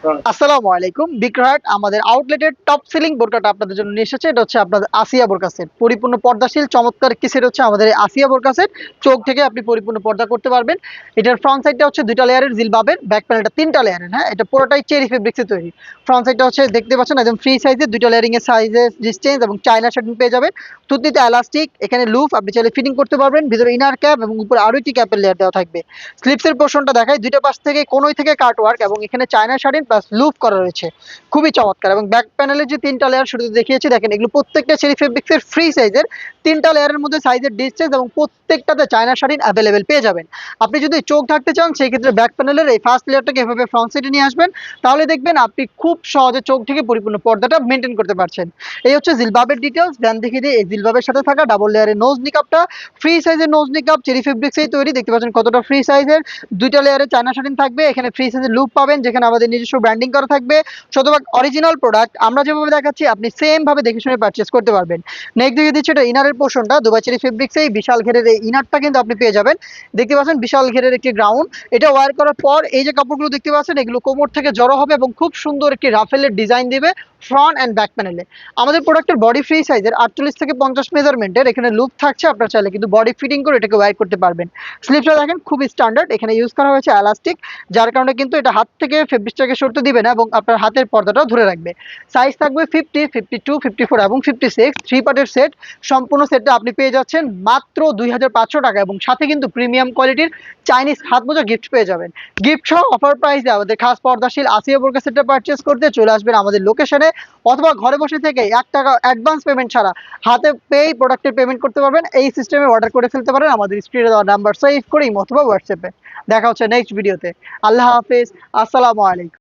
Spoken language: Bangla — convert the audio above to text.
আসসালামু আলাইকুম। বিক্রয়হাট আমাদের আউটলেটের টপ সেলিং বোরকাটা আপনাদের জন্য নিয়ে এসেছে। এটা হচ্ছে আপনাদের আসিয়া বোরকা সেট। পরিপূর্ণ পর্দাশীল চমৎকার একটি সেট হচ্ছে আমাদের এই আসিয়া বোরকা সেট। চোখ থেকে আপনি পরিপূর্ণ পর্দা করতে পারবেন। এটার ফ্রন্ট সাইডটা হচ্ছে ২ টা লেয়ারের জিলবাবের, ব্যাক প্যানেলটা ৩ টা লেয়ারের, হ্যাঁ? এটা পুরোটাই চেরি ফেব্রিক্সে তৈরি। ফ্রন্ট সাইডটা হচ্ছে দেখতে পাচ্ছেন একদম ফ্রি সাইজের ২ টা লেয়ারিং এর সাইজের ডিসটেন্স এবং চায়না শার্টিং পেয়ে যাবেন। থুতনিতে এলাস্টিক, এখানে লুফ আপনি চাইলে ফিটিং করতে পারবেন। ভিতরে ইনার ক্যাপ এবং উপরে আরো একটি ক্যাপের লেয়ার দেওয়া থাকবে। স্লিপসের পোরশনটা দেখাই, ২ টা পাশ থেকে কোণই থেকে কাট ওয়ার্ক এবং এখানে চায়না শার্টিং প্লাস লুফ করা রয়েছে। খুবই চমৎকার এবং ব্যাক প্যানেলের যে ৩ টা লেয়ার শুরুতে দেখিয়েছি দেখেন, এগুলো প্রত্যেকটা চেরি ফেব্রিক্সের ফ্রি সাইজের। ৩ টা লেয়ারের মধ্যে সাইজের ডিসটেন্স এবং প্রত্যেকটাতে চায়না শাড়ির অ্যাভেলেবেল পেয়ে যাবেন। আপনি যদি চোখ ঢাকতে চান সেই ক্ষেত্রে ব্যাক প্যানেলের এই ফার্স্ট লেয়ারটাকে এভাবে ফ্রন্ট সাইডে নিয়ে আসবেন। তাহলে দেখবেন আপনি খুব সহজে চোখ ঢেকে পরিপূর্ণ পর্দাটা মেইনটেইন করতে পারছেন। এই হচ্ছে জিলবাবের ডিটেইলস। দেন দেখিয়ে দিই এই জিলবাবের সাথে থাকা ডাবল লেয়ারের নোজ নিকাবটা। ফ্রি সাইজের নোজ নিকাব, চেরি ফেব্রিক্সেই তৈরি। দেখতে পাচ্ছেন কতটা ফ্রি সাইজের। ২ টা লেয়ারের চায়না শাড়িন থাকবে। এখানে ফ্রি সাইজের লুপ পাবেন যেখানে আমাদের নিজস্ব ব্র্যান্ডিং করা থাকবে। শতভাগ অরিজিনাল প্রোডাক্ট। আমরা যেভাবে দেখাচ্ছি আপনি সেম ভাবে দেখে শুনে পারচেজ করতে পারবেন। নেক্সট দেখিয়ে দিচ্ছি এটা ইনারের পোর্শনটা। দুবাই চেরি ফেব্রিক্স এই বিশাল ঘেরের এই ইনারটা কিন্তু আপনি পেয়ে যাবেন। দেখতে পাচ্ছেন বিশাল ঘেরের একটি গ্রাউন্ড। এটা ওয়্যার করার পর এই যে কাপড়গুলো দেখতে পাচ্ছেন এগুলো কোমর থেকে জড়ো হবে এবং খুব সুন্দর একটি রাফেলের ডিজাইন দিবে ফ্রন্ট অ্যান্ড ব্যাক প্যানেলে। আমাদের প্রোডাক্টের বডি ফ্রি সাইজের ৪৮ থেকে ৫০ মেজারমেন্টের এখানে লুপ থাকছে। আপনারা চাইলে কিন্তু বডি ফিটিং করে এটাকে ওয়্যার করতে পারবেন। স্লিপসটা দেখেন খুবই স্ট্যান্ডার্ড। এখানে ইউজ করা হয়েছে এলাস্টিক, যার কারণে কিন্তু এটা হাত থেকে ফেব্রিক্সটাকে সরতে দিবে না এবং আপনার হাতের পর্দাটাও ধরে রাখবে। সাইজ থাকবে 50, 52, 54 এবং 56। 3 পার্টের সেট। সম্পূর্ণ সেটটা আপনি পেয়ে যাচ্ছেন মাত্র ২৫০০ টাকা এবং সাথে কিন্তু প্রিমিয়াম কোয়ালিটির চাইনিজ হাত মোজা গিফট পেয়ে যাবেন। গিফট সহ অফার প্রাইসে আমাদের খাস পর্দাশীল আসিয়া বোরকা সেটটা পারচেজ করতে চলে আসবেন আমাদের লোকেশনে, অথবা ঘরে বসে থেকে ৳১ অ্যাডভান্স পেমেন্ট ছাড়া হাতে পেয়েই প্রোডাক্টের পেমেন্ট করতে পারবেন। এই সিস্টেমে অর্ডার করে ফেলতে পারেন আমাদের স্ক্রিনে দেওয়া নাম্বার সেভ করে ইমো অথবা হোয়াটসঅ্যাপে। দেখা হচ্ছে নেক্সট ভিডিওতে। আল্লাহ হাফেজ। আসসালামু আলাইকুম।